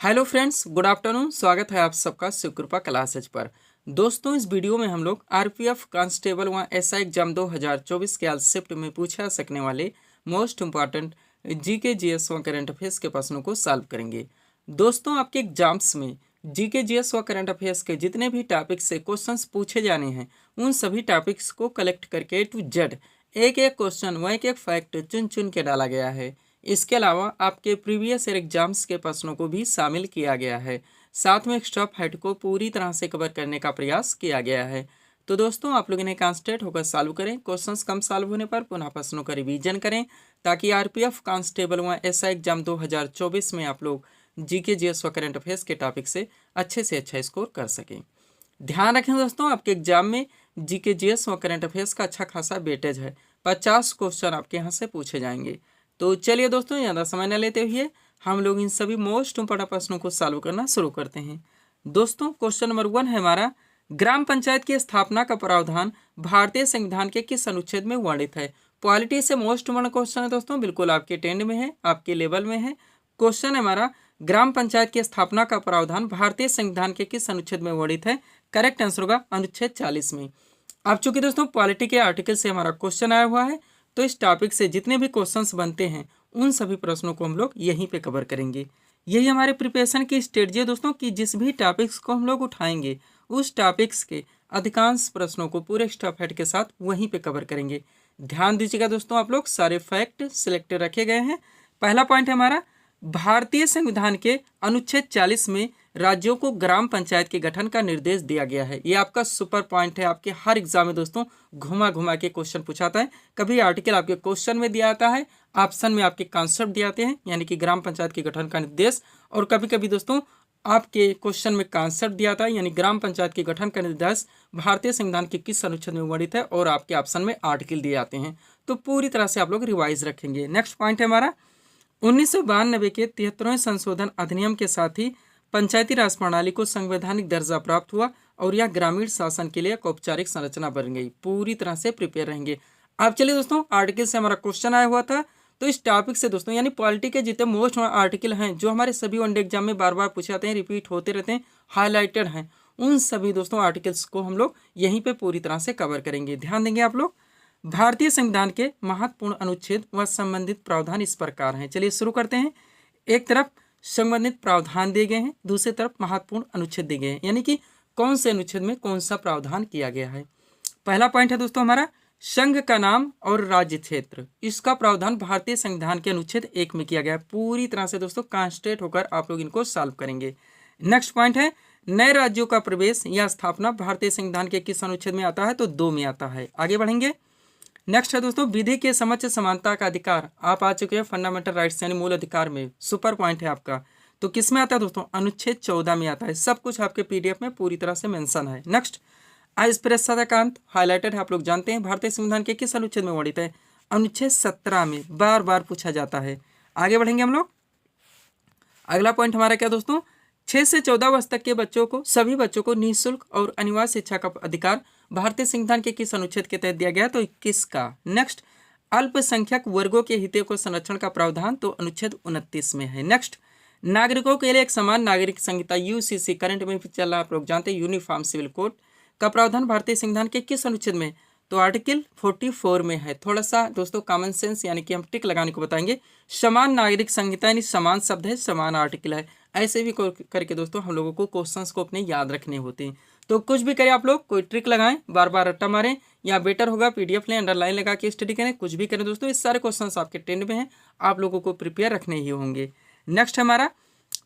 Hello friends, good afternoon. स्वागत है आप सबका शिवकृपा क्लासेज पर। दोस्तों, इस वीडियो में हम लोग आरपीएफ कांस्टेबल व एसआई एग्जाम 2024 के आज शिफ्ट में पूछा सकने वाले मोस्ट इंपॉर्टेंट जीके जीएस व करंट अफेयर्स के प्रश्नों को सॉल्व करेंगे। दोस्तों, आपके एग्जाम्स में जीके जीएस व करंट अफेयर्स के जितने भी टॉपिक्स से क्वेश्चंस पूछे जाने हैं, उन सभी टॉपिक्स को कलेक्ट करके ए टू जेड एक एक क्वेश्चन व एक एक फैक्ट चुन चुन के डाला गया है। इसके अलावा आपके प्रीवियस ईयर एग्जाम्स के प्रश्नों को भी शामिल किया गया है। साथ में एक्स्ट्रा फैक्ट को पूरी तरह से कवर करने का प्रयास किया गया है। तो दोस्तों, आप लोग इन्हें कॉन्सेंट्रेट होकर सॉल्व करें। क्वेश्चंस कम सॉल्व होने पर पुनः प्रश्नों का रिवीजन करें, ताकि आरपीएफ कांस्टेबल व एसआई एग्जाम 2024 में आप लोग जीके जीएस व करंट अफेयर्स के टॉपिक से अच्छा स्कोर कर सकें। ध्यान रखें दोस्तों, आपके एग्जाम में जीके जीएस व करंट अफेयर्स का अच्छा खासा वेटेज है। 50 क्वेश्चन आपके यहाँ से पूछे जाएंगे। तो चलिए दोस्तों, ज़्यादा समय न लेते हुए हम लोग इन सभी मोस्ट इंपॉर्टेंट प्रश्नों को सॉल्व करना शुरू करते हैं। दोस्तों, क्वेश्चन नंबर 1 है हमारा, ग्राम पंचायत की स्थापना का प्रावधान भारतीय संविधान के किस अनुच्छेद में वर्णित है? पॉलिटी से मोस्ट इंपॉर्टेंट क्वेश्चन है दोस्तों, बिल्कुल आपके टेंड में है, आपके लेवल में है। क्वेश्चन है हमारा, ग्राम पंचायत की स्थापना का प्रावधान भारतीय संविधान के किस अनुच्छेद में वर्णित है? करेक्ट आंसर होगा अनुच्छेद 40 में। अब चूंकि दोस्तों पॉलिटी के आर्टिकल से हमारा क्वेश्चन आया हुआ है, तो इस टॉपिक से जितने भी क्वेश्चंस बनते हैं उन सभी प्रश्नों को हम लोग यहीं पे कवर करेंगे। यही हमारे प्रिपरेशन की स्ट्रेटजी है दोस्तों, कि जिस भी टॉपिक्स को हम लोग उठाएंगे उस टॉपिक्स के अधिकांश प्रश्नों को पूरे एक्स्ट्रा फैक्ट के साथ वहीं पे कवर करेंगे। ध्यान दीजिएगा दोस्तों, आप लोग सारे फैक्ट सिलेक्ट रखे गए हैं। पहला पॉइंट है हमारा, भारतीय संविधान के अनुच्छेद 40 में राज्यों को ग्राम पंचायत के गठन का निर्देश दिया गया है। ये आपका सुपर पॉइंट है। आपके हर एग्जाम में दोस्तों घुमा घुमा के क्वेश्चन पूछाता है। कभी आर्टिकल आपके क्वेश्चन में दिया जाता है, ऑप्शन में आपके कॉन्सेप्ट दिए जाते हैं, यानी कि ग्राम पंचायत के गठन का निर्देश, और कभी कभी दोस्तों आपके क्वेश्चन में कॉन्सेप्ट दिया जाता है, यानी ग्राम पंचायत के गठन का निर्देश भारतीय संविधान के किस अनुच्छेद में वर्णित है, और आपके ऑप्शन में आर्टिकल दिए जाते हैं। तो पूरी तरह से आप लोग रिवाइज रखेंगे। नेक्स्ट पॉइंट है हमारा, 1992 के 73वें संशोधन अधिनियम के साथ ही पंचायती राज प्रणाली को संवैधानिक दर्जा प्राप्त हुआ और यह ग्रामीण शासन के लिए एक औपचारिक संरचना बन गई। पूरी तरह से प्रिपेयर रहेंगे। अब चलिए दोस्तों, आर्टिकल से हमारा क्वेश्चन आया हुआ था, तो इस टॉपिक से दोस्तों यानी पॉलिटी के जितने मोस्ट आर्टिकल हैं जो हमारे सभी वनडे एग्जाम में बार बार पूछे जाते हैं, रिपीट होते रहते हैं, हाईलाइटेड हैं, उन सभी दोस्तों आर्टिकल्स को हम लोग यहीं पे पूरी तरह से कवर करेंगे। ध्यान देंगे आप लोग। भारतीय संविधान के महत्वपूर्ण अनुच्छेद व संबंधित प्रावधान इस प्रकार हैं। चलिए शुरू करते हैं। एक तरफ संबंधित प्रावधान दिए गए हैं, दूसरी तरफ महत्वपूर्ण अनुच्छेद दिए गए हैं, यानी कि कौन से अनुच्छेद में कौन सा प्रावधान किया गया है। पहला पॉइंट है दोस्तों हमारा, संघ का नाम और राज्य क्षेत्र, इसका प्रावधान भारतीय संविधान के अनुच्छेद 1 में किया गया है। पूरी तरह से दोस्तों कॉन्सेंट्रेट होकर आप लोग इनको सॉल्व करेंगे। नेक्स्ट पॉइंट है, नए राज्यों का प्रवेश या स्थापना भारतीय संविधान के किस अनुच्छेद में आता है? तो 2 में आता है। आगे बढ़ेंगे। नेक्स्ट है दोस्तों, विधि के समक्ष समानता का अधिकार, आप आ चुके हैं फंडामेंटल राइट्स यानी मूल अधिकार में, सुपर पॉइंट है आपका। तो किस में आता है दोस्तों? अनुच्छेद 14 में आता है। सब कुछ आपके पीडीएफ में पूरी तरह से मेंशन है। नेक्स्ट, अस्पृश्यताकांत हाईलाइटेड है, आप लोग जानते हैं भारतीय संविधान के किस अनुच्छेद में वर्णित है? अनुच्छेद 17 में, बार बार पूछा जाता है। आगे बढ़ेंगे हम लोग। अगला पॉइंट हमारा क्या दोस्तों, 6 से 14 वर्ष तक के बच्चों को, सभी बच्चों को निःशुल्क और अनिवार्य शिक्षा का अधिकार भारतीय संविधान के किस अनुच्छेद के तहत दिया गया? तो 21 का। नेक्स्ट, अल्पसंख्यक वर्गों के हितों को संरक्षण का प्रावधान, तो अनुच्छेद 29 में है। नेक्स्ट, नागरिकों के लिए एक समान नागरिक संहिता यूसीसी, करंट में चल रहा आप लोग जानते हैं, यूनिफॉर्म सिविल कोड का प्रावधान भारतीय संविधान के किस अनुच्छेद में? तो आर्टिकल 44 में है। थोड़ा सा दोस्तों कॉमन सेंस यानी कि हम टिक लगाने को बताएंगे। समान नागरिक संहिता यानी समान शब्द है, समान आर्टिकल है। ऐसे भी करके दोस्तों हम लोगों को क्वेश्चंस को अपने याद रखने होते हैं। तो कुछ भी करें आप लोग, कोई ट्रिक लगाएं, बार बार रट्टा मारें, या बेटर होगा पीडीएफ लें, अंडरलाइन लगा के स्टडी करें, कुछ भी करें दोस्तों, इस सारे क्वेश्चंस आपके टेंड में हैं, आप लोगों को प्रिपेयर रखने ही होंगे। नेक्स्ट हमारा,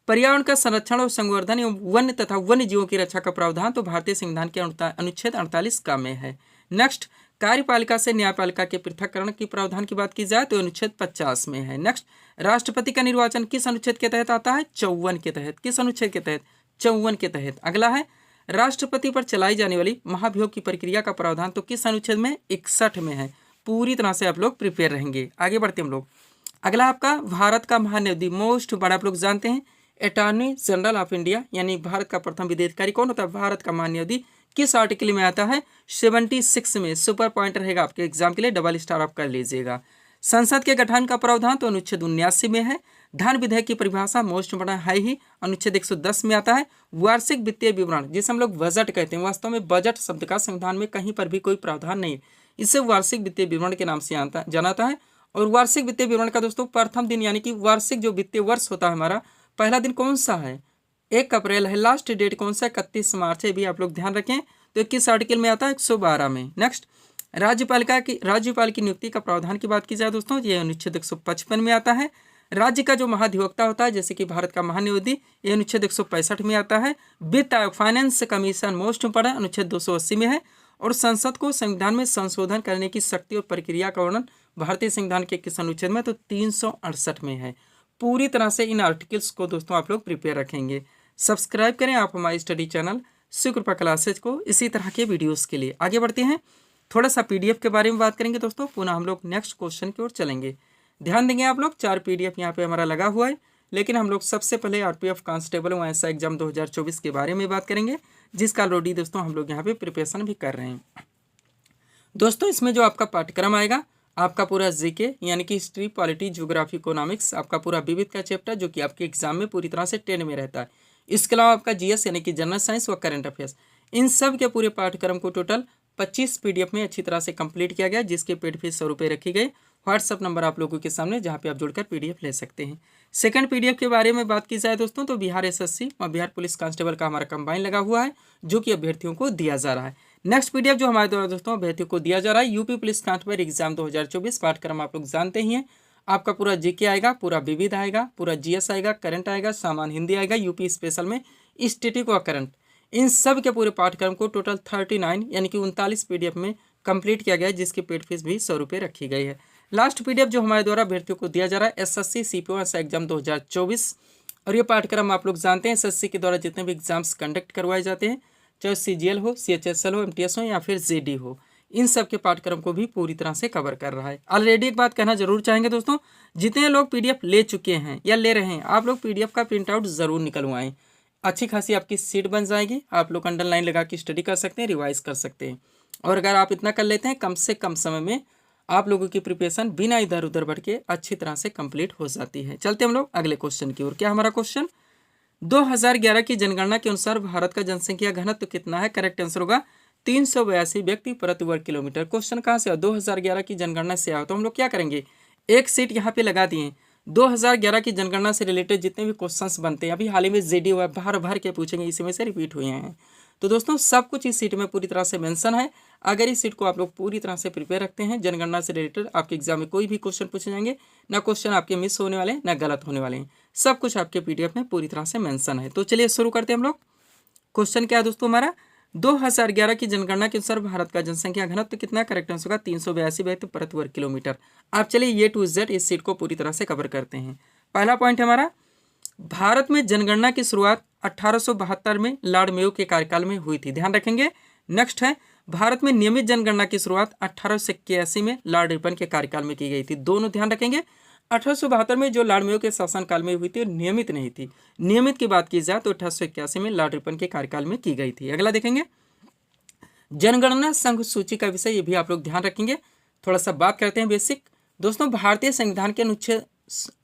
पर्यावरण का संरक्षण और संवर्धन एवं वन्य तथा वन्य जीवों की रक्षा का प्रावधान, तो भारतीय संविधान के अनुच्छेद 48 का में है। नेक्स्ट, कार्यपालिका से न्यायपालिका के पृथक्करण की प्रावधान की बात की जाए तो अनुच्छेद 50 में है। नेक्स्ट, राष्ट्रपति का निर्वाचन किस अनुच्छेद के तहत आता है? 54 के तहत। किस अनुच्छेद के तहत? 54 के तहत। अगला है, राष्ट्रपति पर चलाई जाने वाली महाभियोग की प्रक्रिया का प्रावधान, तो किस अनुच्छेद में? 61 में है। पूरी तरह से आप लोग प्रिपेयर रहेंगे। आगे बढ़ते हम लोग। अगला आपका, भारत का महान्यायाधीश, मोस्ट बड़ा आप लोग जानते हैं, अटॉर्नी जनरल ऑफ इंडिया, यानी भारत का प्रथम विधि अधिकारी कौन होता है? भारत का महान्यायाधीश किस आर्टिकल में आता है? 76 में। सुपर पॉइंट रहेगा आपके एग्जाम के लिए, डबल स्टार आप कर लीजिएगा। संसद के गठन का प्रावधान, तो अनुच्छेद 79 में है। धन विधेयक की परिभाषा मोस्ट इम्पोर्टेंट है ही, अनुच्छेद 110 में आता है। वार्षिक वित्तीय विवरण जिसे हम लोग बजट कहते हैं, वास्तव में बजट शब्द का संविधान में कहीं पर भी कोई प्रावधान नहीं है, इसे वार्षिक वित्तीय विवरण के नाम से जाना जाता है। और वार्षिक वित्तीय विवरण का दोस्तों प्रथम दिन यानी कि वार्षिक जो वित्तीय वर्ष होता है हमारा, पहला दिन कौन सा है, 1 अप्रैल है। लास्ट डेट कौन सा है, 31 मार्च है, भी आप लोग ध्यान रखें। तो 21 आर्टिकल में आता है 112 में। नेक्स्ट, राज्यपाल की नियुक्ति का प्रावधान की बात की जाए दोस्तों, ये अनुच्छेद 155 में आता है। राज्य का जो महाधिवक्ता होता है जैसे कि भारत का महान्यायाधीश, ये अनुच्छेद 165 में आता है। वित्त आयोग फाइनेंस कमीशन मोस्ट इम्पोर्टेंट अनुच्छेद 280 में है। और संसद को संविधान में संशोधन करने की शक्ति और प्रक्रिया का वर्णन भारतीय संविधान के किस अनुच्छेद में, तो 368 में है। पूरी तरह से इन आर्टिकल्स को दोस्तों आप लोग प्रिपेयर रखेंगे। सब्सक्राइब करें आप हमारी स्टडी चैनल शिवकृपा क्लासेज को इसी तरह के वीडियोस के लिए। आगे बढ़ते हैं, थोड़ा सा पीडीएफ के बारे में बात करेंगे दोस्तों, पुनः हम लोग नेक्स्ट क्वेश्चन की ओर चलेंगे। ध्यान देंगे आप लोग, 4 पीडीएफ यहाँ पे हमारा लगा हुआ है, लेकिन हम लोग सबसे पहले आरपीएफ कांस्टेबल व एसआई एग्जाम 2024 के बारे में बात करेंगे, जिसका ऑलरेडी दोस्तों हम लोग यहाँ पे प्रिपरेशन भी कर रहे हैं। दोस्तों इसमें जो आपका पाठ्यक्रम आएगा, आपका पूरा जीके यानी कि हिस्ट्री, पॉलिटी, ज्योग्राफी, इकोनॉमिक्स, आपका पूरा विविध का चैप्टर जो कि आपके एग्जाम में पूरी तरह से 10 में रहता है। इसके अलावा आपका जीएस यानी कि जनरल साइंस व करंट अफेयर्स, इन सब के पूरे पाठ्यक्रम को टोटल 25 पीडीएफ में अच्छी तरह से कंप्लीट किया गया, जिसके पेड फीस 100 रुपये रखी गई। व्हाट्सअप नंबर आप लोगों के सामने, जहाँ पे आप जुड़कर पीडीएफ ले सकते हैं। सेकंड पीडीएफ के बारे में बात की जाए दोस्तों, तो बिहार एसएससी और बिहार पुलिस कांस्टेबल का हमारा कंबाइन लगा हुआ है, जो कि अभ्यर्थियों को दिया जा रहा है। नेक्स्ट पीडीएफ जो हमारे द्वारा दोस्तों अभ्यर्थियों को दिया जा रहा है, यूपी पुलिस कांस्टेबल एग्जाम 2024 पाठ्यक्रम आप लोग जानते ही हैं। आपका पूरा जीके आएगा, पूरा विविध आएगा, पूरा जीएस आएगा, करंट आएगा, सामान्य हिंदी आएगा, यूपी स्पेशल में स्टैटिक व करंट, इन सब के पूरे पाठ्यक्रम को टोटल 39 यानी कि 39 पीडीएफ में कंप्लीट किया गया है, जिसकी पेड फीस भी 100 रुपये रखी गई है। लास्ट पीडीएफ जो हमारे द्वारा अभ्यर्थियों को दिया जा रहा है, एसएससी सीपीओ एग्जाम 2024, और ये पाठ्यक्रम आप लोग जानते हैं एसएससी के द्वारा जितने भी एग्जाम्स कंडक्ट करवाए जाते हैं, चाहे सीजीएल हो, सीएचएसएल हो, एमटीएस हो या फिर जेडी हो, इन सब के पाठ्यक्रम को भी पूरी तरह से कवर कर रहा है। ऑलरेडी एक बात कहना जरूर चाहेंगे दोस्तों, जितने लोग पीडीएफ ले चुके हैं या ले रहे हैं, आप लोग पीडीएफ का प्रिंट आउट जरूर निकलवाएं। अच्छी खासी आपकी सीट बन जाएगी, आप लोग अंडरलाइन लगा के स्टडी कर सकते हैं, रिवाइज कर सकते हैं। और अगर आप इतना कर लेते हैं, कम से कम समय में आप लोगों की प्रिपरेशन बिना इधर उधर बढ़ के अच्छी तरह से कंप्लीट हो जाती है। चलते हम लोग अगले क्वेश्चन की ओर। क्या हमारा क्वेश्चन, 2011 की जनगणना के अनुसार भारत का जनसंख्या घनत्व कितना है? करेक्ट आंसर होगा 382 व्यक्ति प्रति वर्ग किलोमीटर। क्वेश्चन कहाँ से? 2011 की जनगणना से आया। तो हम लोग क्या करेंगे, एक सीट यहाँ पे लगा दिए। 2011 की जनगणना से रिलेटेड जितने भी क्वेश्चंस बनते हैं, अभी हाल ही में जेडी हुआ, भर भर के पूछेंगे, इसी में से रिपीट हुए हैं। तो दोस्तों सब कुछ इस सीट में पूरी तरह से मेंशन है। अगर इस सीट को आप लोग पूरी तरह से प्रिपेयर रखते हैं, जनगणना से रिलेटेड आपके एग्जाम में कोई भी क्वेश्चन पूछे जाएंगे, ना क्वेश्चन आपके मिस होने वाले हैं, ना गलत होने वाले हैं, सब कुछ आपके पीडीएफ में पूरी तरह से मेंशन है। तो चलिए शुरू करते हैं हम लोग। क्वेश्चन क्या है दोस्तों हमारा, 2011 की जनगणना के अनुसार भारत का जनसंख्या घनत्व कितना? करेक्ट आंसर होगा 382 व्यक्ति प्रति वर्ग किलोमीटर। आप चलिए ये टू जेड इस सीट को पूरी तरह से कवर करते हैं। पहला पॉइंट हमारा, भारत में जनगणना की शुरुआत 1872 में लॉर्ड मेयो के कार्यकाल में हुई थी, ध्यान रखेंगे। नेक्स्ट है, भारत में नियमित जनगणना की शुरुआत 1881 में लॉर्ड रिपन के कार्यकाल में की गई थी। दोनों ध्यान रखेंगे, 1872 में जो लॉर्ड मेयो के शासनकाल में हुई थी नियमित नहीं थी। नियमित की बात की जाए तो 1881 में लॉर्ड रिपन के कार्यकाल में की गई थी। अगला देखेंगे, जनगणना संघ सूची का विषय, ये भी आप लोग ध्यान रखेंगे। थोड़ा सा बात करते हैं बेसिक दोस्तों। भारतीय संविधान के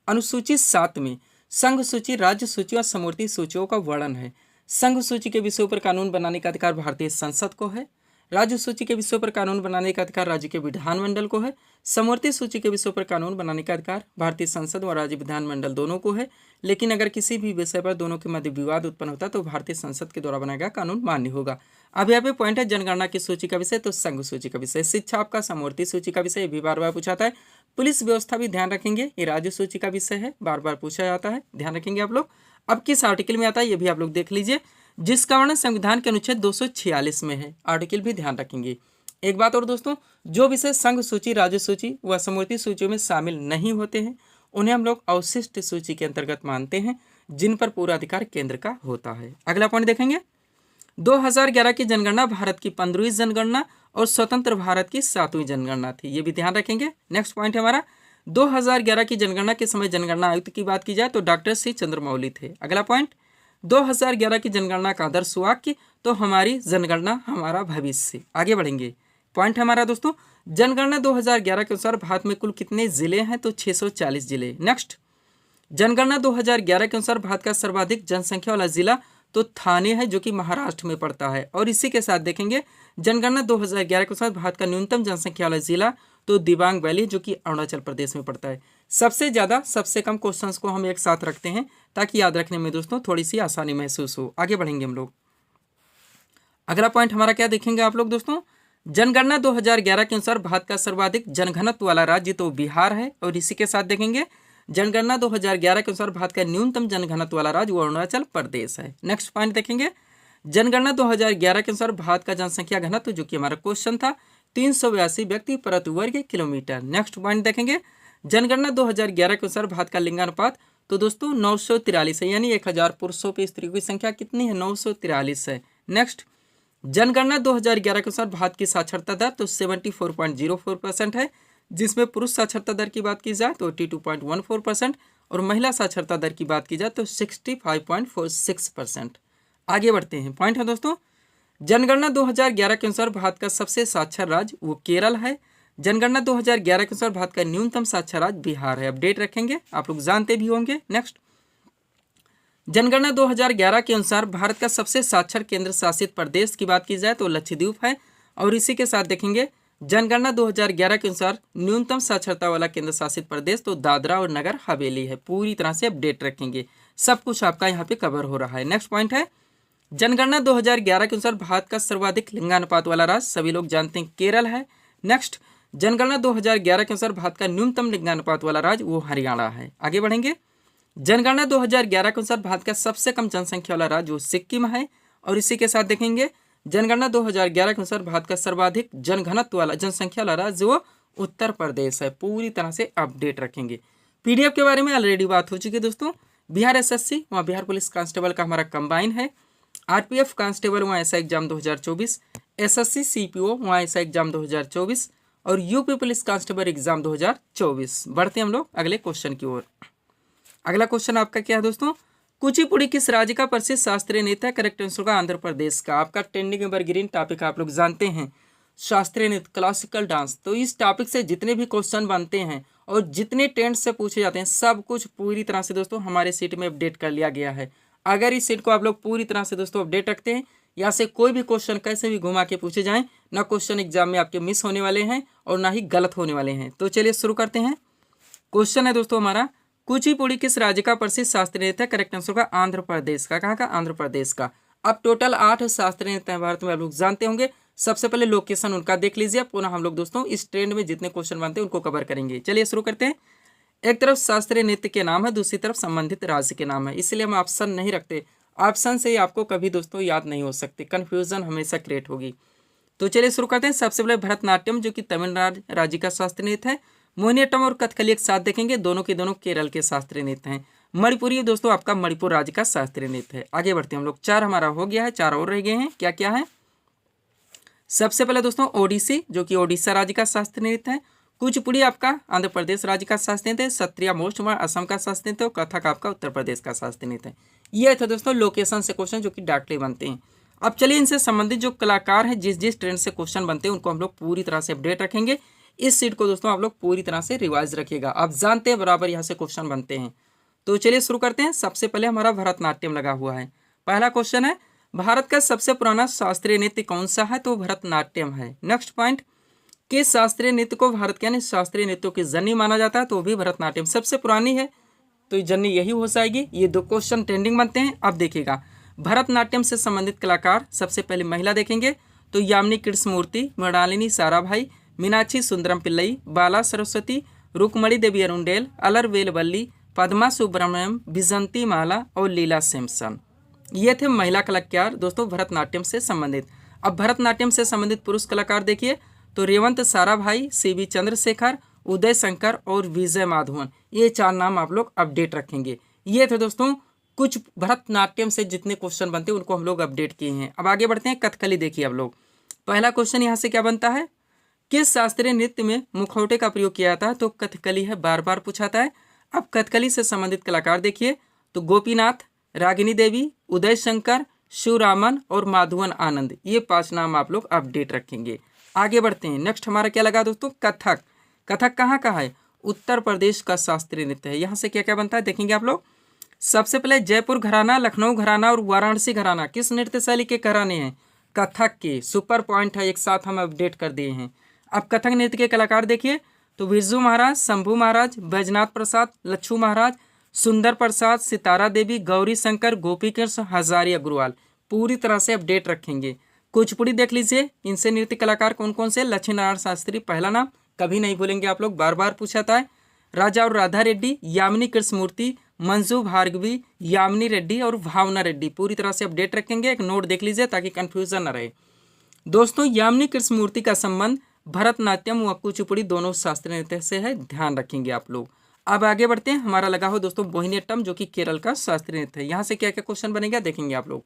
अनुसूची 7 में संघ सूची, राज्य सूची और समवर्ती सूचियों का वर्णन है। संघ सूची के विषयों पर कानून बनाने का अधिकार भारतीय संसद को है। राज्य सूची के विषयों पर कानून बनाने का अधिकार राज्य के विधानमंडल को है। समवर्ती सूची के विषयों पर कानून बनाने का अधिकार भारतीय संसद और राज्य विधानमंडल दोनों को है। लेकिन अगर किसी भी विषय पर दोनों के मध्य विवाद उत्पन्न होता है तो भारतीय संसद के द्वारा बनाया गया कानून मान्य होगा। अब यहाँ पे पॉइंट है, जनगणना की सूची का विषय तो संघ सूची का विषय, शिक्षा आपका समवर्ती सूची का विषय, भी बार बार पूछाता है। पुलिस व्यवस्था भी ध्यान रखेंगे, ये राज्य सूची का विषय है, बार बार पूछा जाता है, ध्यान रखेंगे आप लोग। अब किस आर्टिकल में आता है ये भी आप लोग देख लीजिए, जिसका वर्णन संविधान के अनुच्छेद 246 में है। आर्टिकल भी ध्यान रखेंगे। एक बात और दोस्तों, जो विषय संघ सूची, राज्य सूची व समवर्ती सूचियों में शामिल नहीं होते हैं, उन्हें हम लोग अवशिष्ट सूची के अंतर्गत मानते हैं, जिन पर पूरा अधिकार केंद्र का होता है। अगला पॉइंट देखेंगे, 2011 की जनगणना भारत की 15वीं जनगणना और स्वतंत्र भारत की 7वीं जनगणना थी, ये भी ध्यान रखेंगे। नेक्स्ट पॉइंट है हमारा, 2011 की जनगणना के समय जनगणना आयुक्त की बात की जाए तो डॉक्टर सी चंद्रमौली थे। अगला पॉइंट, 2011 की जनगणना का आदर्श वाक्य तो हमारी जनगणना हमारा भविष्य। आगे बढ़ेंगे। पॉइंट हमारा दोस्तों, जनगणना 2011 के अनुसार भारत में कुल कितने जिले हैं? तो 640 जिले। नेक्स्ट, जनगणना 2011 के अनुसार भारत का सर्वाधिक जनसंख्या वाला जिला तो थाने है, जो कि महाराष्ट्र में पड़ता है। और इसी के साथ देखेंगे जनगणना 2011 के अनुसार भारत का न्यूनतम जनसंख्या वाला जिला तो दिबांग वैली, जो कि अरुणाचल प्रदेश में पड़ता है। सबसे ज़्यादा सबसे कम क्वेश्चंस को हम एक साथ रखते हैं ताकि याद रखने में दोस्तों थोड़ी सी आसानी महसूस हो। आगे बढ़ेंगे हम लोग। अगला पॉइंट हमारा क्या देखेंगे आप लोग दोस्तों, जनगणना 2011 के अनुसार भारत का सर्वाधिक जनघनत्व वाला राज्य तो बिहार है। और इसी के साथ देखेंगे जनगणना 2011 के अनुसार भारत का न्यूनतम जनघनत्व वाला राज्य वो अरुणाचल प्रदेश है। नेक्स्ट पॉइंट देखेंगे जनगणना 2011 के अनुसार भारत का जनसंख्या घनत्व, जो कि हमारा क्वेश्चन था, 382 व्यक्ति प्रति वर्ग किलोमीटर। नेक्स्ट पॉइंट देखेंगे जनगणना 2011 के अनुसार भारत का लिंगानुपात तो दोस्तों 943 है, यानी 1000 पुरुषों पे स्त्रियों की संख्या कितनी है, 943 है। नेक्स्ट जनगणना 2011 के अनुसार भारत की साक्षरता दर तो 74.04% है, जिसमें पुरुष साक्षरता दर की बात की जाए तो 82.14% और महिला साक्षरता दर की बात की जाए तो 65.46%। आगे बढ़ते हैं। पॉइंट है दोस्तों, जनगणना 2011 के अनुसार भारत का सबसे साक्षर राज्य वो केरल है। जनगणना 2011 के अनुसार भारत का न्यूनतम साक्षर राज्य बिहार है। अपडेट रखेंगे, आप लोग जानते भी होंगे। नेक्स्ट जनगणना 2011 के अनुसार भारत का सबसे साक्षर केंद्र शासित प्रदेश की बात की जाए तो लक्षद्वीप है। और इसी के साथ देखेंगे जनगणना 2011 के अनुसार न्यूनतम साक्षरता वाला केंद्र शासित प्रदेश तो दादरा और नगर हवेली है। पूरी तरह से अपडेट रखेंगे, सब कुछ आपका यहाँ पे कवर हो रहा है। नेक्स्ट पॉइंट है जनगणना 2011 के अनुसार भारत का सर्वाधिक लिंगानुपात वाला राज्य सभी लोग जानते हैं केरल है। नेक्स्ट जनगणना 2011 के अनुसार भारत का न्यूनतम लिंगानुपात वाला राज्य वो हरियाणा है। आगे बढ़ेंगे। जनगणना 2011 के अनुसार भारत का सबसे कम जनसंख्या वाला राज्य वो सिक्किम है। और इसी के साथ देखेंगे जनगणना 2011 के अनुसार भारत का सर्वाधिक जनघनत्व वाला जनसंख्या वाला राज्य वो उत्तर प्रदेश है। पूरी तरह से अपडेट रखेंगे। पीडीएफ के बारे में ऑलरेडी बात हो चुकी है दोस्तों। बिहार एसएससी वहाँ बिहार पुलिस कांस्टेबल का हमारा कंबाइन है। आरपीएफ कांस्टेबल वहाँ ऐसा एग्जाम 2024, एसएससी सीपीओ वहाँ ऐसा एग्जाम 2024 और यूपी पुलिस कांस्टेबल एग्जाम 2024। बढ़ते हैं हम लोग अगले क्वेश्चन की ओर। अगला क्वेश्चन आपका क्या है दोस्तों, कुचिपुड़ी किस राज्य का प्रसिद्ध शास्त्रीय नृत्य है? करेक्ट आंसर होगा आंध्र प्रदेश का। आपका ट्रेंडिंग एवरग्रीन टॉपिक आप लोग जानते हैं शास्त्रीय नृत्य, क्लासिकल डांस। तो इस टॉपिक से जितने भी क्वेश्चन बनते हैं और जितने ट्रेंड से पूछे जाते हैं सब कुछ पूरी तरह से दोस्तों हमारे सीट में अपडेट कर लिया गया है। अगर इस सीट को आप लोग पूरी तरह से दोस्तों अपडेट रखते हैं, यहाँ से कोई भी क्वेश्चन कैसे भी घुमा के पूछे जाएं, ना क्वेश्चन एग्जाम में आपके मिस होने वाले हैं और ना ही गलत होने वाले हैं। तो चलिए शुरू करते हैं। क्वेश्चन है दोस्तों हमारा, कुचिपुड़ी किस राज्य का प्रसिद्ध शास्त्रीय नृत्य है? करेक्ट आंसर होगा आंध्र प्रदेश का। कहाँ का? आंध्र प्रदेश का। अब टोटल 8 शास्त्रीय नृत्य भारत में आप लोग जानते होंगे। सबसे पहले लोकेशन उनका देख लीजिए, पुनः हम लोग दोस्तों इस ट्रेंड में जितने क्वेश्चन बनते हैं उनको कवर करेंगे। चलिए शुरू करते हैं। एक तरफ शास्त्रीय नृत्य के नाम है, दूसरी तरफ संबंधित राज्य के नाम है, इसलिए हम ऑप्शन नहीं रखते। ऑप्शन से ही आपको कभी दोस्तों याद नहीं हो सकते, कन्फ्यूजन हमेशा क्रिएट होगी। तो चलिए शुरू करते हैं। सबसे पहले भरतनाट्यम जो कि तमिलनाडु राज्य का शास्त्रीय नृत्य है। मोहिनीअट्टम और कथकली एक साथ देखेंगे, दोनों के दोनों केरल के शास्त्रीय नृत्य हैं। मणिपुरी दोस्तों आपका मणिपुर राज्य का शास्त्रीय नृत्य है। आगे बढ़ते हैं हम लोग। 4 हमारा हो गया है, 4 और रह गए हैं। क्या क्या है? सबसे पहले दोस्तों ओडिसी जो कि ओडिशा राज्य का शास्त्रीय नृत्य है। कुचिपुड़ी आपका आंध्र प्रदेश राज्य का शास्त्रीय नृत्य है। सत्रिया मोस्ट असम का शास्त्रीय नृत्य है। और कथक आपका उत्तर प्रदेश का शास्त्रीय नृत्य है। ये था दोस्तों लोकेशन से क्वेश्चन जो कि डायरेक्टली बनते हैं। अब चलिए इनसे संबंधित जो कलाकार हैं, जिस जिस ट्रेंड से क्वेश्चन बनते हैं उनको हम लोग पूरी तरह से अपडेट रखेंगे। इस सीट को दोस्तों आप लोग पूरी तरह से रिवाइज रखिएगा। आप जानते हैं बराबर यहाँ से क्वेश्चन बनते हैं। तो चलिए शुरू करते हैं। सबसे पहले हमारा भरतनाट्यम लगा हुआ है। पहला क्वेश्चन है, भारत का सबसे पुराना शास्त्रीय नृत्य कौन सा है? तो भरतनाट्यम है। नेक्स्ट पॉइंट, किस शास्त्रीय नृत्य को भारत के यानी शास्त्रीय नृत्यों की जननी माना जाता है? तो भी भरतनाट्यम सबसे पुरानी है, तो जननी यही हो जाएगी। ये 2 क्वेश्चन ट्रेंडिंग बनते हैं। अब देखिएगा भरतनाट्यम से संबंधित कलाकार, सबसे पहले महिला देखेंगे तो यामिनी कृष्णमूर्ति, मृणालिनी साराभाई, मीनाक्षी सुंदरम पिल्लई, बाला सरस्वती, रुक्मणी देवी अरुंडेल, अलरवेलवल्ली, पद्मा सुब्रमण्यम, विजंती माला और लीला सैमसन। ये थे महिला कलाकार दोस्तों भरतनाट्यम से संबंधित। अब भरतनाट्यम से संबंधित पुरुष कलाकार देखिए तो रेवंत साराभाई, सीवी चंद्रशेखर, उदय शंकर और विजय माधवन। ये 4 नाम आप लोग अपडेट रखेंगे। ये थे दोस्तों कुछ भरतनाट्यम से जितने क्वेश्चन बनते हैं उनको हम लोग अपडेट किए हैं। अब आगे बढ़ते हैं। कथकली देखिए आप लोग। पहला क्वेश्चन यहाँ से क्या बनता है, किस शास्त्रीय नृत्य में मुखौटे का प्रयोग किया जाता है? तो कथकली है, बार बार पूछाता है। अब कथकली से संबंधित कलाकार देखिए तो गोपीनाथ, रागिनी देवी, उदय शंकर, शिवरामन और माधवन आनंद। ये 5 नाम आप लोग अपडेट रखेंगे। आगे बढ़ते हैं। नेक्स्ट हमारा क्या लगा दोस्तों, कथक। कथक कहाँ का है? उत्तर प्रदेश का शास्त्रीय नृत्य है। यहाँ से क्या क्या बनता है देखेंगे आप लोग। सबसे पहले जयपुर घराना, लखनऊ घराना और वाराणसी घराना किस नृत्य शैली के घराने हैं? कथक के। सुपर पॉइंट है, एक साथ हम अपडेट कर दिए हैं। अब कथक नृत्य के कलाकार देखिए तो बिरजू महाराज, शंभू महाराज, बैजनाथ प्रसाद, लच्छू महाराज, सुंदर प्रसाद, सितारा देवी, गौरी शंकर, गोपी कृष्ण, हजारी अग्रवाल पूरी तरह से अपडेट रखेंगे। कुचिपुड़ी देख लीजिए, इनसे नृत्य कलाकार कौन कौन से? लक्ष्मी नारायण शास्त्री पहला नाम, कभी नहीं भूलेंगे आप लोग, बार बार पूछा था। राजा और राधा रेड्डी, यामिनी कृष्णमूर्ति, मंजू भार्गवी, यामिनी रेड्डी और भावना रेड्डी पूरी तरह से अपडेट रखेंगे। एक नोट देख लीजिए ताकि कंफ्यूजन न रहे। दोस्तों यामिनी कृष्णमूर्ति का संबंध भरतनाट्यम व कुचिपुड़ी दोनों शास्त्रीय नृत्य से है, ध्यान रखेंगे आप लोग। अब आगे बढ़ते हैं। हमारा लगा हो दोस्तों मोहिनीअट्टम, जो कि केरल का शास्त्रीय नृत्य है। यहाँ से क्या क्या क्वेश्चन बनेगा देखेंगे आप लोग।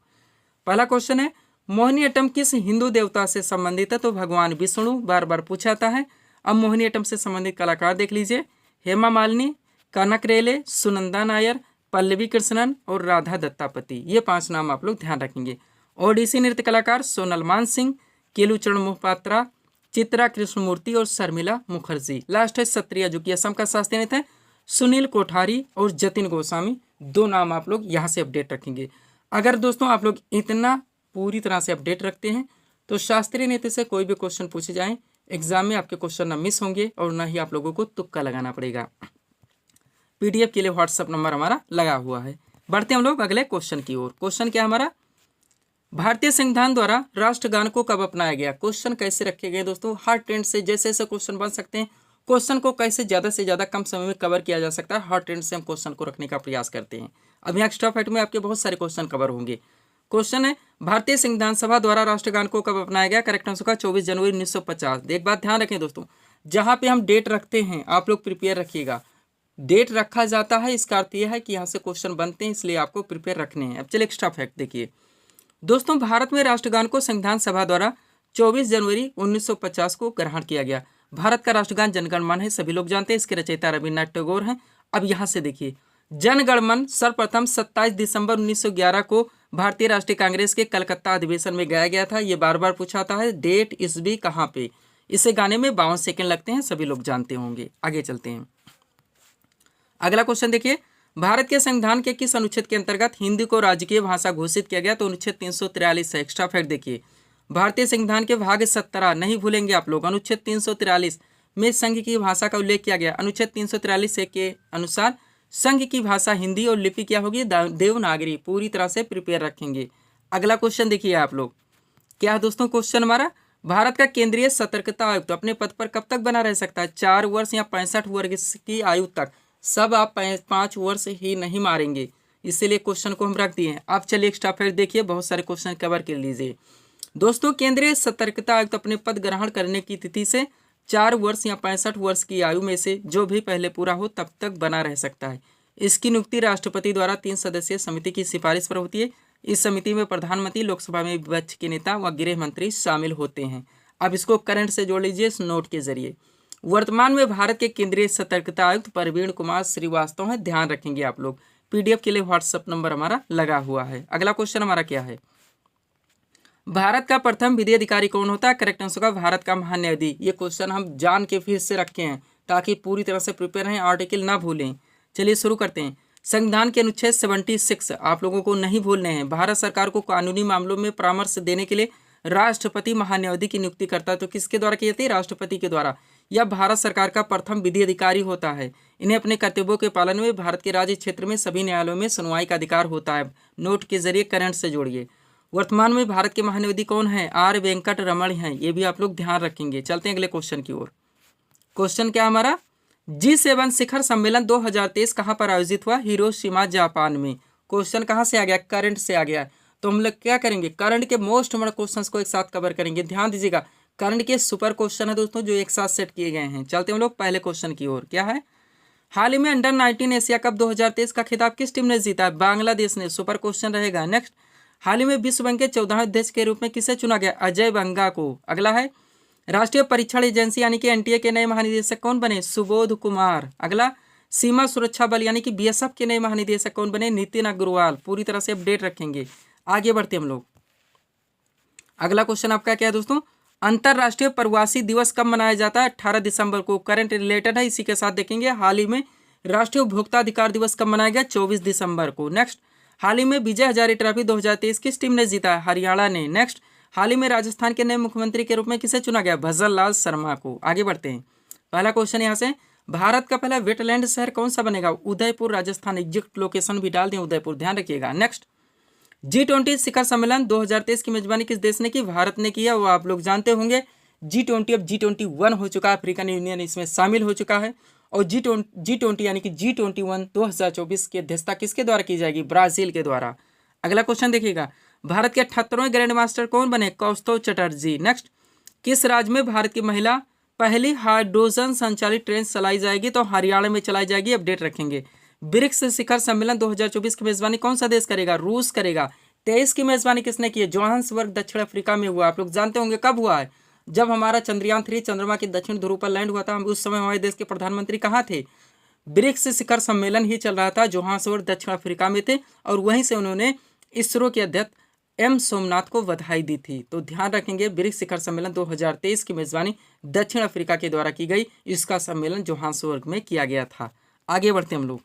पहला क्वेश्चन है मोहिनीअट्टम किस हिंदू देवता से संबंधित है? तो भगवान विष्णु, बार बार पूछा जाता है। अब मोहिनीअट्टम से संबंधित कलाकार देख लीजिए, हेमा मालिनी, कनक रेले, सुनंदा नायर, पल्लवी कृष्णन और राधा दत्तापति, ये 5 नाम आप लोग ध्यान रखेंगे। ओडिसी नृत्य कलाकार सोनल मान सिंह, केलुचरण मोहपात्रा, चित्रा कृष्णमूर्ति और शर्मिला मुखर्जी। लास्ट है सत्रिया, जो कि असम का शास्त्रीय नृत्य है, सुनील कोठारी और जतिन गोस्वामी, 2 नाम आप लोग यहाँ से अपडेट रखेंगे। अगर दोस्तों आप लोग इतना पूरी तरह से अपडेट रखते हैं तो शास्त्रीय नृत्य से कोई भी क्वेश्चन पूछे जाएं एग्जाम में आपके क्वेश्चन न मिस होंगे और न ही आप लोगों को तुक्का लगाना पड़ेगा। पीडीएफ के लिए व्हाट्सएप नंबर हमारा लगा हुआ है। बढ़ते हम लोग अगले क्वेश्चन की ओर। क्वेश्चन क्या हमारा, भारतीय संविधान द्वारा राष्ट्रगान को कब अपनाया गया? क्वेश्चन कैसे रखे गए दोस्तों, हर ट्रेंड से जैसे जैसे क्वेश्चन बन सकते हैं, क्वेश्चन को कैसे ज़्यादा से ज़्यादा कम समय में कवर किया जा सकता है, हर ट्रेंड से हम क्वेश्चन को रखने का प्रयास करते हैं। अब यहाँ एक्स्ट्रा फैक्ट में आपके बहुत सारे क्वेश्चन कवर होंगे। क्वेश्चन है भारतीय संविधान सभा द्वारा राष्ट्रगान को कब अपनाया गया? करेक्ट आंसर का 24 जनवरी 1950। एक बात ध्यान रखें दोस्तों, जहाँ पे हम डेट रखते हैं आप लोग प्रिपेयर रखिएगा। डेट रखा जाता है इसका अर्थ यह है कि यहाँ से क्वेश्चन बनते हैं, इसलिए आपको प्रिपेयर रखने हैं। अब चलिए एक्स्ट्रा फैक्ट देखिए दोस्तों, भारत में राष्ट्रगान को संविधान सभा द्वारा 24 जनवरी 1950 को ग्रहण किया गया। भारत का राष्ट्रगान जनगण मन है, सभी लोग जानते हैं, इसके रचयिता रविन्द्रनाथ टैगोर हैं। अब यहाँ से देखिए, जनगण मन सर्वप्रथम 27 दिसंबर 1911 को भारतीय राष्ट्रीय कांग्रेस के कलकत्ता अधिवेशन में गाया गया था। ये बार बार पूछाता है, डेट ईस्वी कहाँ पे। इसे गाने में 52 सेकेंड लगते हैं, सभी लोग जानते होंगे। आगे चलते हैं। अगला क्वेश्चन देखिए, भारत के संविधान के किस अनुच्छेद के अंतर्गत हिंदी को राजकीय भाषा घोषित किया गया? तो अनुच्छेद 343 है। एक्स्ट्रा फैक्ट देखिए, भारतीय संविधान के भाग 17 नहीं भूलेंगे आप लोग, अनुच्छेद 343 में संघ की भाषा का उल्लेख किया गया। अनुच्छेद 343 के अनुसार संघ की भाषा हिंदी और लिपि क्या होगी? देवनागरी। पूरी तरह से प्रिपेयर रखेंगे। अगला क्वेश्चन देखिए आप लोग, क्या है दोस्तों क्वेश्चन हमारा, भारत का केंद्रीय सतर्कता आयुक्त अपने पद पर कब तक बना रह सकता है? 4 वर्ष या 65 वर्ष की आयु तक। सब आप 5 वर्ष ही नहीं मारेंगे, इसीलिए क्वेश्चन को हम रख दिए हैं। आप चलिए एक्स्ट्रा फैक्ट देखिए, बहुत सारे क्वेश्चन कवर कर लीजिए दोस्तों। केंद्रीय सतर्कता आयुक्त अपने पद ग्रहण करने की तिथि से 4 वर्ष या 65 वर्ष की आयु में से जो भी पहले पूरा हो तब तक बना रह सकता है। इसकी नियुक्ति राष्ट्रपति द्वारा 3 सदस्यीय समिति की सिफारिश पर होती है। इस समिति में प्रधानमंत्री, लोकसभा में विपक्ष के नेता व गृह मंत्री शामिल होते हैं। अब इसको करंट से जोड़ लीजिए इस नोट के जरिए। वर्तमान में भारत के केंद्रीय सतर्कता आयुक्त प्रवीण कुमार श्रीवास्तव हैं, ध्यान रखेंगे आप लोग। पीडीएफ के लिए व्हाट्सएप नंबर हमारा लगा हुआ है। अगला क्वेश्चन हमारा क्या है, भारत का प्रथम विधि अधिकारी कौन होता है? करेक्ट आंसर का भारत का महान्यायाधीश। ये क्वेश्चन हम जान के फिर से रखे हैं ताकि पूरी तरह से प्रिपेयर रहें, आर्टिकल ना भूलें। चलिए शुरू करते हैं। संविधान के अनुच्छेद 76 आप लोगों को नहीं भूलने हैं। भारत सरकार को कानूनी मामलों में परामर्श देने के लिए राष्ट्रपति महान्यायाधीश की नियुक्ति करता है। तो किसके द्वारा की जाती है? राष्ट्रपति के द्वारा। यह भारत सरकार का प्रथम विधि अधिकारी होता है। इन्हें अपने कर्तव्यों के पालन में भारत के राज्य क्षेत्र में सभी न्यायालयों में सुनवाई का अधिकार होता है। नोट के जरिए करंट से जोड़िए। वर्तमान में भारत के महान्यायाधीश कौन है? आर वेंकट रमण हैं, ये भी आप लोग ध्यान रखेंगे। चलते हैं अगले क्वेश्चन की ओर। क्वेश्चन क्या हमारा, G7 शिखर सम्मेलन 2023 कहाँ पर आयोजित हुआ? हिरोशिमा जापान में। क्वेश्चन कहाँ से आ गया? करंट से आ गया। तो हम लोग क्या करेंगे, करंट के मोस्ट इम्पोर्टेंट क्वेश्चंस को एक साथ कवर करेंगे। ध्यान दीजिएगा, करंट के सुपर क्वेश्चन है दोस्तों जो एक साथ सेट किए गए हैं। चलते हम लोग पहले क्वेश्चन की ओर। क्या है, हाल ही में अंडर 19 एशिया कप 2023 का खिताब किस टीम ने जीता है? बांग्लादेश ने। सुपर क्वेश्चन रहेगा। नेक्स्ट, हाल ही में विश्व बैंक के 14वें अध्यक्ष के रूप में किसे चुना गया? अजय बंगा को। अगला है, राष्ट्रीय परीक्षण एजेंसी यानी कि एनटीए के नए महानिदेशक कौन बने? सुबोध कुमार। अगला, सीमा सुरक्षा बल यानी कि बीएसएफ के नए महानिदेशक कौन बने? नितिन अग्रवाल। पूरी तरह से अपडेट रखेंगे। आगे बढ़ते हम लोग। अगला क्वेश्चन आपका क्या है दोस्तों, अंतर्राष्ट्रीय प्रवासी दिवस कब मनाया जाता है? 18 दिसंबर को। करंट रिलेटेड है, इसी के साथ देखेंगे। हाल ही में राष्ट्रीय उपभोक्ता अधिकार दिवस कब मनाया गया? 24 दिसंबर को। नेक्स्ट, हाल ही में विजय हजारे ट्रॉफी 2023 किस टीम ने जीता है? हरियाणा ने। नेक्स्ट, हाल ही में राजस्थान के नए मुख्यमंत्री के रूप में किसे चुना गया? भजन लाल शर्मा को। आगे बढ़ते हैं। पहला क्वेश्चन यहाँ से, भारत का पहला वेटलैंड शहर कौन सा बनेगा? उदयपुर राजस्थान। एग्जैक्ट लोकेशन भी डाल दें उदयपुर, ध्यान रखिएगा। नेक्स्ट, G20 शिखर सम्मेलन 2023 की मेजबानी किस देश ने की? भारत ने किया, वो आप लोग जानते होंगे। G20 अब G21 हो चुका है, अफ्रीकन यूनियन इसमें शामिल हो चुका है। और G20 यानी कि G21 2024 की अध्यक्षता किसके द्वारा की जाएगी? ब्राजील के द्वारा। अगला क्वेश्चन देखिएगा, भारत के 78वें ग्रैंड मास्टर कौन बने? कौस्तुभ चटर्जी। नेक्स्ट, किस राज्य में भारत की महिला पहली हाइड्रोजन संचालित ट्रेन चलाई जाएगी? तो हरियाणा में चलाई जाएगी, अपडेट रखेंगे। ब्रिक्स शिखर सम्मेलन 2024 की मेजबानी कौन सा देश करेगा? रूस करेगा। 23 की मेजबानी किसने की है? जोहान्सबर्ग दक्षिण अफ्रीका में हुआ। आप लोग जानते होंगे कब हुआ है? जब हमारा चंद्रयान 3 चंद्रमा के दक्षिण ध्रुव पर लैंड हुआ था। हम उस समय हमारे देश के प्रधानमंत्री कहाँ थे? ब्रिक्स शिखर सम्मेलन ही चल रहा था, जोहान्सबर्ग दक्षिण अफ्रीका में थे, और वहीं से उन्होंने इसरो के अध्यक्ष एम सोमनाथ को बधाई दी थी। तो ध्यान रखेंगे, ब्रिक्स शिखर सम्मेलन 2023 की मेजबानी दक्षिण अफ्रीका के द्वारा की गई। इसका सम्मेलन जोहान्सबर्ग में किया गया था। आगे बढ़ते हम लोग।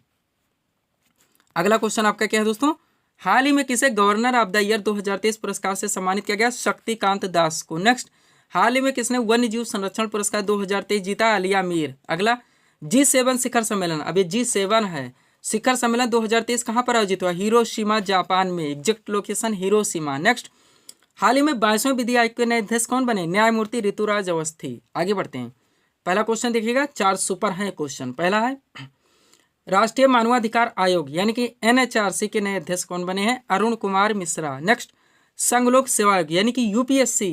अगला क्वेश्चन आपका क्या है दोस्तों? हाल ही में किसे गवर्नर ऑफ द ईयर 2023 पुरस्कार से सम्मानित किया गया? शक्तिकांत दास को। नेक्स्ट, हाल ही में किसने वन्य जीव संरक्षण पुरस्कार 2023 जीता? आलिया मीर। अगला, G7 शिखर सम्मेलन, अब ये G7 है, शिखर सम्मेलन 2023 कहाँ पर आयोजित हुआ? हिरोशिमा जापान में। Exact location Hiroshima. नेक्स्ट, हाल ही में 22वें विधि आयोग के नए अध्यक्ष कौन बने? न्यायमूर्ति ऋतुराज अवस्थी। आगे बढ़ते हैं। पहला क्वेश्चन देखिएगा, 4 सुपर है क्वेश्चन। पहला है, राष्ट्रीय मानवाधिकार आयोग यानी कि NHRC के नए अध्यक्ष कौन बने हैं? अरुण कुमार मिश्रा। नेक्स्ट, संघ लोक सेवा आयोग यानी कि UPSC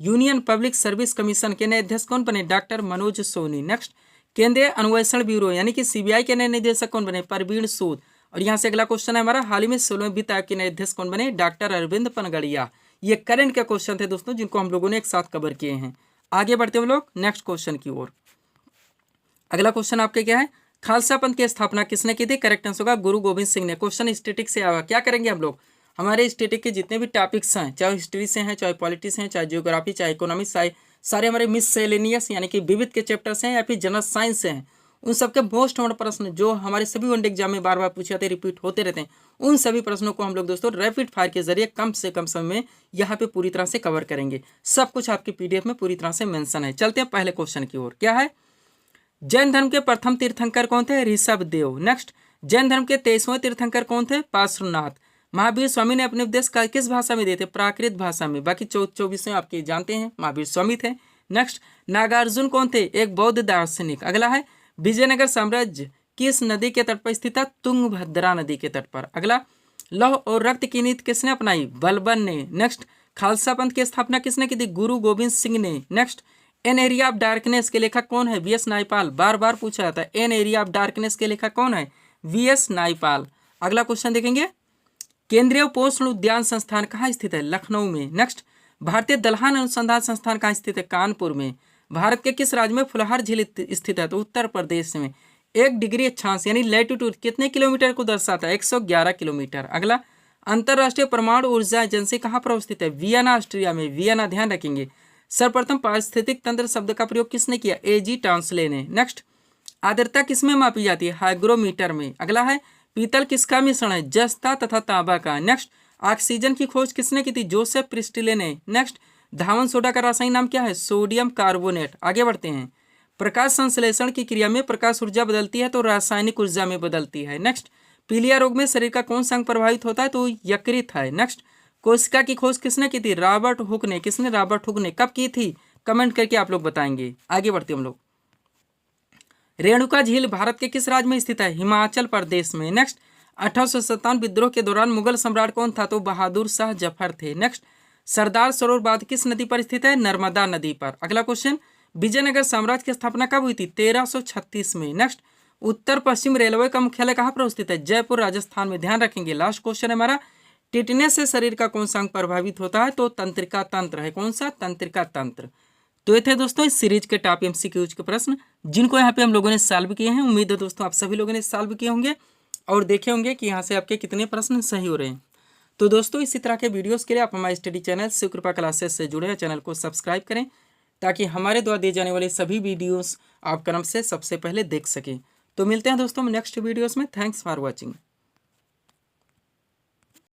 union public service commission के नए अध्यक्ष कौन बने? डॉक्टर मनोज सोनी। नेक्स्ट, केंद्रीय अन्वेषण ब्यूरो यानी कि CBI के नए निदेशक कौन बने? परवीन सूद। और यहाँ से अगला क्वेश्चन है हमारा, हाल ही में 16वें वित्त आयोग के नए अध्यक्ष कौन बने? डॉक्टर अरविंद पनगड़िया। ये करंट के क्वेश्चन थे दोस्तों, जिनको हम लोगों ने एक साथ कवर किए हैं। आगे बढ़ते हम लोग नेक्स्ट क्वेश्चन की ओर। अगला क्वेश्चन आपके क्या है? खालसा पंथ की स्थापना किसने की थी? करेक्ट आंसर होगा गुरु गोविंद सिंह ने। क्वेश्चन स्टैटिक से आया। क्या करेंगे हम लोग? हमारे स्टैटिक के जितने भी टॉपिक्स हैं, चाहे हिस्ट्री से हैं, चाहे पॉलिटिक्स हैं, चाहे जियोग्राफी, चाहे इकोनॉमिक्स, चाहे सारे हमारे मिससेलेनियस यानी कि विविध के चैप्टर्स हैं, या फिर जनरल साइंस से हैं, उन सबके मोस्ट इम्पोर्टेंट प्रश्न जो हमारे सभी वनडे एग्जाम में बार बार पूछे जाते हैं, रिपीट होते रहते हैं, उन सभी प्रश्नों को हम लोग दोस्तों रैपिड फायर के जरिए कम से कम समय में यहाँ पे पूरी तरह से कवर करेंगे। सब कुछ आपके PDF में पूरी तरह से मेंशन है। चलते हैं पहले क्वेश्चन की ओर। क्या है? जैन धर्म के प्रथम तीर्थंकर कौन थे? ऋषभ देव। नेक्स्ट, जैन धर्म के 23वें तीर्थंकर कौन थे? पार्श्वनाथ। महावीर स्वामी ने अपने उपदेश किस भाषा में दिए थे? प्राकृत भाषा में। बाकी 24वें आपके जानते हैं महावीर स्वामी थे। नेक्स्ट, नागार्जुन कौन थे? एक बौद्ध दार्शनिक। अगला है, विजयनगर साम्राज्य किस नदी के तट पर स्थित था? तुंगभद्रा नदी के तट पर। अगला, लौह और रक्त की नीति किसने अपनाई? बलबन ने। नेक्स्ट, खालसा पंथ की स्थापना किसने की थी? गुरु गोविंद सिंह ने। Next, an area of darkness के लेखक कौन है? VS नायपाल। बार बार पूछा जाता है, एन एरिया ऑफ डार्कनेस के लेखक कौन है? VS नायपाल। अगला क्वेश्चन देखेंगे, केंद्रीय पोषण उद्यान संस्थान कहाँ स्थित है? लखनऊ में। नेक्स्ट, भारतीय दलहन अनुसंधान संस्थान कहाँ स्थित है? कानपुर में। भारत के किस राज्य में फुलहार झील स्थित है? तो उत्तर प्रदेश में। 1 डिग्री अक्षांश यानी लैटिट्यूड कितने किलोमीटर को दर्शाता है? 111 किलोमीटर। अगला, अंतर्राष्ट्रीय परमाणु ऊर्जा एजेंसी कहाँ पर स्थित है? वियना, ऑस्ट्रिया में। वियना, ध्यान रखेंगे। सर्वप्रथम पारिस्थितिक तंत्र शब्द का प्रयोग किसने किया? AG टांसले ने। नेक्स्ट, आर्द्रता किसमें मापी जाती है? हाइग्रोमीटर में। अगला है, पीतल किसका मिश्रण है? जस्ता तथा तांबा का। नेक्स्ट, ऑक्सीजन की खोज किसने की थी? जोसेफ प्रिस्टिले ने। नेक्स्ट, धावन सोडा का रासायनिक नाम क्या है? Sodium carbonate. आगे बढ़ते हैं, प्रकाश संश्लेषण की क्रिया में प्रकाश ऊर्जा बदलती है तो रासायनिक ऊर्जा में बदलती है। नेक्स्ट, पीलिया रोग में शरीर का कौन सा अंग प्रभावित होता है? तो यकृत है। नेक्स्ट, कोशिका की खोज किसने की थी? रॉबर्ट हुक ने। किसने? रॉबर्ट हुक ने। कब की थी? कमेंट करके आप लोग बताएंगे। आगे बढ़ते हम लोग, रेणुका झील भारत के किस राज्य में स्थित है? हिमाचल प्रदेश में। नेक्स्ट, 1857 विद्रोह के दौरान मुगल सम्राट कौन था? तो बहादुर शाह जफर थे। नेक्स्ट, सरदार सरोवर बांध किस नदी पर स्थित है? नर्मदा नदी पर। अगला क्वेश्चन, विजयनगर साम्राज्य की स्थापना कब हुई थी? 1336 में। नेक्स्ट, उत्तर पश्चिम रेलवे का मुख्यालय कहाँ पर स्थित है? जयपुर, राजस्थान में। ध्यान रखेंगे। लास्ट क्वेश्चन है हमारा, टिटनेस से शरीर का कौन सा अंग प्रभावित होता है? तो तंत्रिका तंत्र है। कौन सा? तंत्रिका तंत्र। तो ये थे दोस्तों इस सीरीज के टॉप MCQs के प्रश्न, जिनको यहाँ पे हम लोगों ने सॉल्व किए हैं। उम्मीद है दोस्तों आप सभी लोगों ने सॉल्व किए होंगे और देखे होंगे कि यहाँ से आपके कितने प्रश्न सही हो रहे हैं। तो दोस्तों इसी तरह के वीडियोस के लिए आप हमारे स्टडी चैनल शिव कृपा क्लासेस से जुड़े हैं, चैनल को सब्सक्राइब करें, ताकि हमारे द्वारा दिए जाने वाले सभी वीडियोस आप क्रम से सबसे पहले देख सकें। तो मिलते हैं दोस्तों नेक्स्ट वीडियोस में। Thanks for watching.